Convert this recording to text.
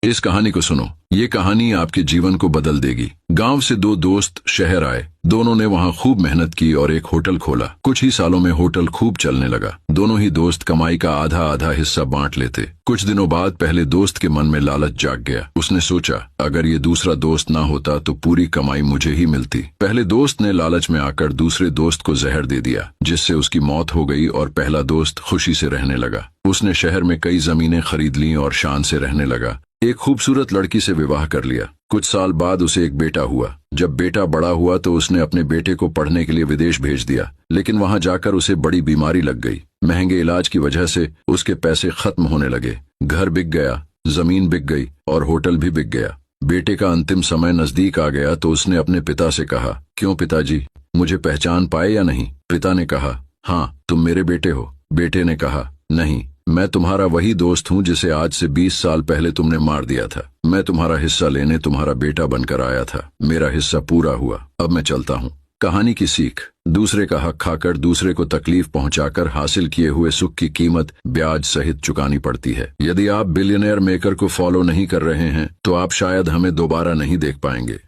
इस कहानी को सुनो। ये कहानी आपके जीवन को बदल देगी। गांव से दो दोस्त शहर आए। दोनों ने वहां खूब मेहनत की और एक होटल खोला। कुछ ही सालों में होटल खूब चलने लगा। दोनों ही दोस्त कमाई का आधा आधा हिस्सा बांट लेते। कुछ दिनों बाद पहले दोस्त के मन में लालच जाग गया। उसने सोचा, अगर ये दूसरा दोस्त ना होता तो पूरी कमाई मुझे ही मिलती। पहले दोस्त ने लालच में आकर दूसरे दोस्त को जहर दे दिया, जिससे उसकी मौत हो गई और पहला दोस्त खुशी से रहने लगा। उसने शहर में कई जमीनें खरीद ली और शान से रहने लगा। एक खूबसूरत लड़की से विवाह कर लिया। कुछ साल बाद उसे एक बेटा हुआ। जब बेटा बड़ा हुआ तो उसने अपने बेटे को पढ़ने के लिए विदेश भेज दिया, लेकिन वहां जाकर उसे बड़ी बीमारी लग गई। महंगे इलाज की वजह से उसके पैसे खत्म होने लगे। घर बिक गया, जमीन बिक गई और होटल भी बिक गया। बेटे का अंतिम समय नजदीक आ गया तो उसने अपने पिता से कहा, क्यों पिताजी, मुझे पहचान पाए या नहीं? पिता ने कहा, हाँ, तुम मेरे बेटे हो। बेटे ने कहा, नहीं, मैं तुम्हारा वही दोस्त हूँ जिसे आज से 20 साल पहले तुमने मार दिया था। मैं तुम्हारा हिस्सा लेने तुम्हारा बेटा बनकर आया था। मेरा हिस्सा पूरा हुआ, अब मैं चलता हूँ। कहानी की सीख, दूसरे का हक खाकर दूसरे को तकलीफ पहुंचाकर हासिल किए हुए सुख की कीमत ब्याज सहित चुकानी पड़ती है। यदि आप बिलियनियर मेकर को फॉलो नहीं कर रहे हैं तो आप शायद हमें दोबारा नहीं देख पाएंगे।